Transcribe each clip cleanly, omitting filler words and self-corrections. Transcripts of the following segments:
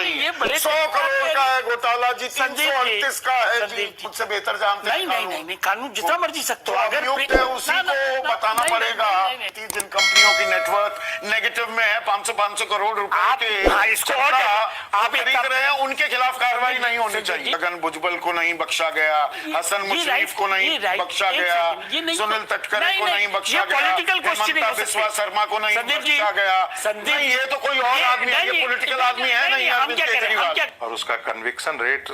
नहीं ये बड़े 100 करोड़ का है घोटाला जी, 338 का है जी, मुझसे बेहतर जानते हैं। नहीं, कानून जितना मर्जी सकते हो, अगर अभियुक्त है उसी को बताना पड़ेगा। जिन कंपनियों की नेटवर्थ नेगेटिव में है 500 करोड़ रुपए के, इसको आप खरीद रहे हैं, उनके खिलाफ कार्रवाई नहीं होनी चाहिए। गगन भुजबल को नहीं बख्शा गया, हसन मुशर्रफ को नहीं बख्शा गया, सुनील तटकरे को नहीं बख्शा गया, हेमंता बिस्वा शर्मा को नहीं बख्शा गया। नहीं, ये तो कोई और आदमी है, ये पॉलिटिकल आदमी है नहीं अरविंद केजरीवाल। और उसका कन्विक्शन रेट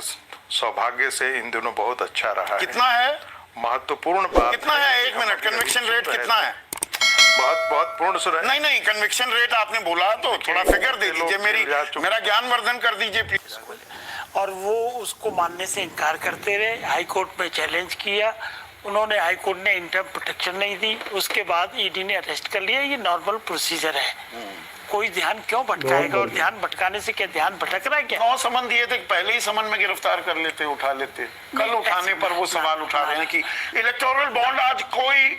सौभाग्य से इन दिनों बहुत अच्छा रहा है। कितना है? महत्वपूर्ण बात कितना है? एक मिनट, कन्विक्शन रेट कितना है? बहुत पूर्ण सुरक्षा। नहीं, कन्विक्शन रेट आपने बोला तो थोड़ा फिगर दे दीजिए, मेरा ज्ञानवर्धन कर दीजिए प्लीज। और वो उसको मानने से इनकार करते रहे, हाई कोर्ट में चैलेंज किया, उन्होंने, हाई कोर्ट ने इंटरम प्रोटेक्शन नहीं दी, उसके बाद ईडी ने अरेस्ट कर लिया। ये नॉर्मल प्रोसीजर है, कोई ध्यान क्यों भटकाएगा? और ध्यान भटकाने से क्या ध्यान भटक रहा है क्या? 9 समन दिए थे, पहले ही समन में गिरफ्तार कर लेते, उठा लेते। कल उठाने पर वो सवाल उठा रहे हैं कि इलेक्टोरल बॉन्ड आज कोई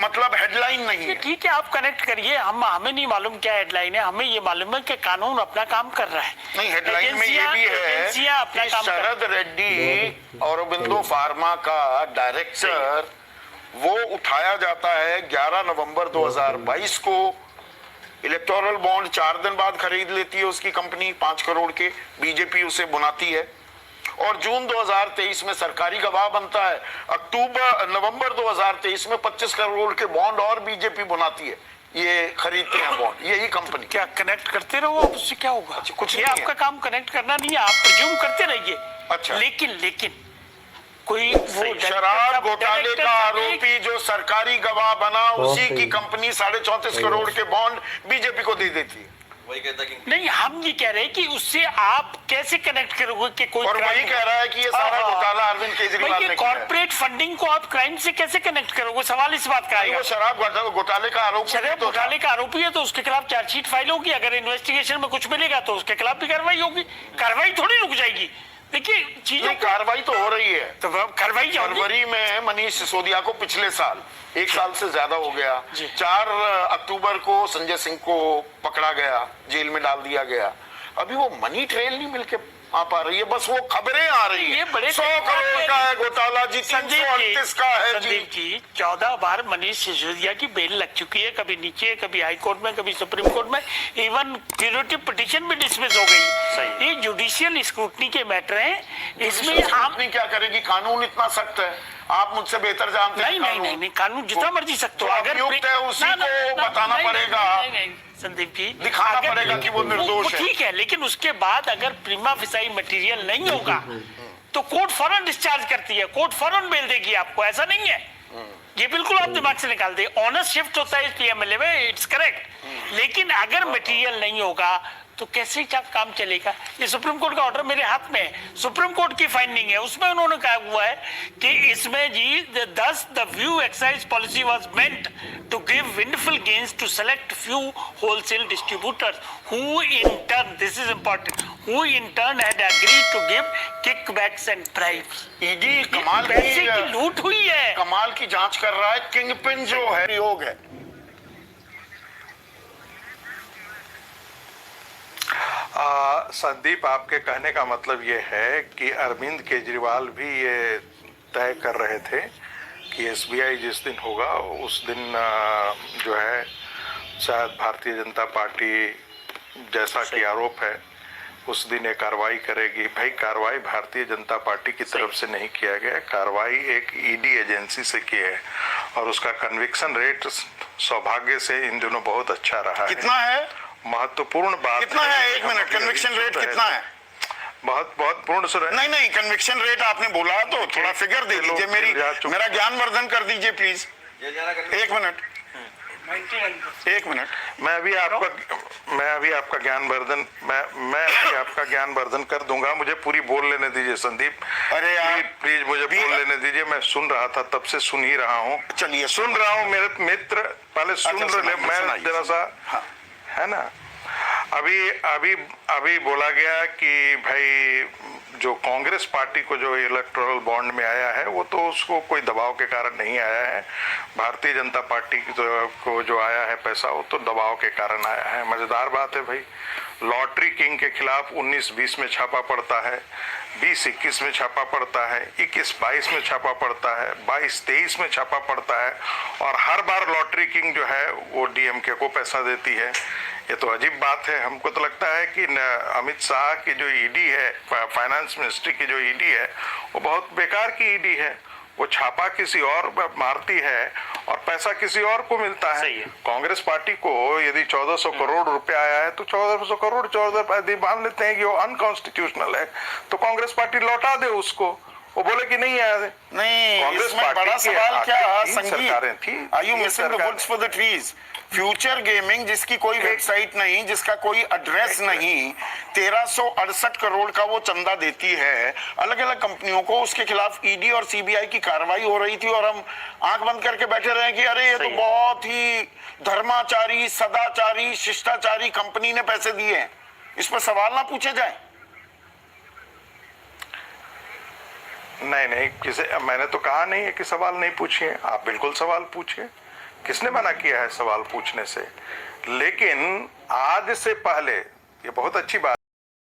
मतलब हेडलाइन नहीं है। ठीक है, आप कनेक्ट करिए, हमें नहीं मालूम क्या हेडलाइन है, हमें ये मालूम है कि कानून अपना काम कर रहा है। नहीं, हेडलाइन में ये भी है कि शरद रेड्डी औरोबिंदो फार्मा का डायरेक्टर वो उठाया जाता है 11 नवंबर 2022 को। इलेक्टोरल बॉन्ड 4 दिन बाद खरीद लेती है उसकी कंपनी 5 करोड़ के, बीजेपी उसे बुनाती है, और जून 2023 में सरकारी गवाह बनता है। नवंबर 2023 में 25 करोड़ के बॉन्ड और बीजेपी बुनाती है, ये खरीदते हैं बॉन्ड, यही कंपनी। क्या कनेक्ट करते रहो आप, उससे क्या होगा? अच्छा, कुछ ये आपका काम कनेक्ट करना नहीं है, आप प्रिज्यूम करते रहिए। अच्छा, लेकिन कोई वो शराब घोटाले का आरोपी जो सरकारी गवाह बना, उसी की कंपनी 34.5 करोड़ के बॉन्ड बीजेपी को दे देती है। वही कहता कि नहीं, हम ये कह रहे हैं कि उससे आप कैसे कनेक्ट करोगे कि कोई, और वही कह रहा है कि ये सारा घोटाला अरविंद केजरीवाल ने किया है। कॉर्पोरेट फंडिंग को आप क्राइम से कैसे कनेक्ट करोगे? सवाल इस बात का है। वो शराब घोटाले का आरोपी, शराब घोटाले का आरोपी है तो उसके खिलाफ चार्जशीट फाइल होगी, अगर इन्वेस्टिगेशन में कुछ मिलेगा तो उसके खिलाफ भी कार्रवाई होगी। कार्रवाई थोड़ी रुक जाएगी। देखिए, चीजों कार्रवाई तो हो रही है, तो कार्रवाई फरवरी में मनीष सिसोदिया को पिछले साल, 1 साल से ज्यादा हो गया, 4 अक्टूबर को संजय सिंह को पकड़ा गया, जेल में डाल दिया गया। अभी वो मनी ट्रेल नहीं मिलके आ पा रही है, बस वो खबरें आ रही है। 100 करोड़ का है घोटाला जी, 338 का है जी। 14 बार मनीष सिसोदिया की बेल लग चुकी है, कभी नीचे, कभी हाई कोर्ट में, कभी सुप्रीम कोर्ट में, इवन क्यूरेटिव पिटीशन भी डिसमिस हो गई। ये जुडिशियल स्क्रूटनी के मैटर हैं, इसमें आपने क्या करेगी? कानून इतना सख्त है, आप मुझसे बेहतर जानते हैं। नहीं, कानून जितना मर्जी सकते हो, अगर युक्त है उसी को बताना पड़ेगा, संदीप जी, दिखाना पड़ेगा कि वो निर्दोष है। ठीक है, लेकिन उसके बाद अगर प्रीमा फेसाई मटेरियल नहीं होगा तो कोर्ट फौरन डिस्चार्ज करती है, कोर्ट फौरन बेल देगी आपको, ऐसा नहीं है। ये बिल्कुल आप दिमाग से निकाल दे। ऑनर शिफ्ट होता है इस पीएमएलए में, इट्स करेक्ट, लेकिन अगर मटेरियल नहीं होगा तो कैसे काम चलेगा? ये सुप्रीम कोर्ट का ऑर्डर मेरे हाथ में है, सुप्रीम कोर्ट की फाइंडिंग है, उसमें उन्होंने कहा हुआ है कि इसमें जी thus the view excise policy was meant to give windfall gains to select few wholesale distributors who in turn, this is important, who in turn had agreed to give kickbacks and bribes। ED कमाल पैसे की लूट हुई है, कमाल की जांच कर रहा है। किंगपिन जो है योग है। संदीप, आपके कहने का मतलब ये है कि अरविंद केजरीवाल भी ये तय कर रहे थे कि एसबीआई जिस दिन होगा उस दिन जो है शायद भारतीय जनता पार्टी, जैसा कि आरोप है, उस दिन ये कार्रवाई करेगी। भाई, कार्रवाई भारतीय जनता पार्टी की तरफ से नहीं किया गया, कार्रवाई एक ईडी एजेंसी से की है, और उसका कन्विक्शन रेट सौभाग्य से इन दिनों बहुत अच्छा रहा है। कितना है? महत्वपूर्ण बात कितना है? एक मिनट, कन्विक्शन रेट कितना है? बहुत पूर्ण सुरक्षा। नहीं, कन्विक्शन रेट आपने बोला तो थोड़ा फिगर दे दीजिए, मेरा ज्ञानवर्धन कर दीजिए प्लीज। एक मिनट, मैं अभी आपका ज्ञानवर्धन कर दूंगा। मुझे पूरी बोल लेने दीजिए संदीप। अरे यार प्लीज मुझे बोल लेने दीजिए, मैं सुन रहा था, तब से सुन ही रहा हूँ। चलिए, सुन रहा हूँ मेरे मित्र, पहले सुन ले, मैं जरा सा, है ना। अभी बोला गया कि भाई जो कांग्रेस पार्टी को जो इलेक्टोरल बॉन्ड में आया है वो तो उसको कोई दबाव के कारण नहीं आया है, भारतीय जनता पार्टी को जो आया है पैसा वो तो दबाव के कारण आया है। मजेदार बात है भाई। लॉटरी किंग के खिलाफ 19-20 में छापा पड़ता है, 20-21 में छापा पड़ता है, 21-22 में छापा पड़ता है, 22-23 में छापा पड़ता है, और हर बार लॉटरी किंग जो है वो डीएमके को पैसा देती है। ये तो अजीब बात है। हमको तो लगता है कि अमित शाह की जो ईडी है, फाइनेंस मिनिस्ट्री की जो ईडी है, वो बहुत बेकार की ईडी है। वो छापा किसी और मारती है और पैसा किसी और को मिलता है। कांग्रेस पार्टी को यदि 1400 करोड़ रुपया आया है तो 1400 करोड़ 14 मान लेते हैं कि वो अनकॉन्स्टिट्यूशनल है, तो कांग्रेस पार्टी लौटा दे उसको। वो बोले कि नहीं आया। नहीं, कांग्रेस इसमें बड़ा सवाल क्या है, सरकारें थी, are you missing the woods for the trees? Future gaming, जिसकी कोई वेबसाइट नहीं, जिसका कोई एड्रेस नहीं, 1368 करोड़ का वो चंदा देती है अलग अलग कंपनियों को, उसके खिलाफ ईडी और सीबीआई की कार्रवाई हो रही थी, और हम आंख बंद करके बैठे रहे कि अरे ये तो बहुत ही धर्माचारी, सदाचारी, शिष्टाचारी कंपनी ने पैसे दिए हैं। इस पर सवाल ना पूछे जाए? नहीं, मैंने तो कहा नहीं है कि सवाल नहीं पूछिए, आप बिल्कुल सवाल पूछिए। किसने मना किया है सवाल पूछने से? लेकिन आज से पहले, ये बहुत अच्छी बात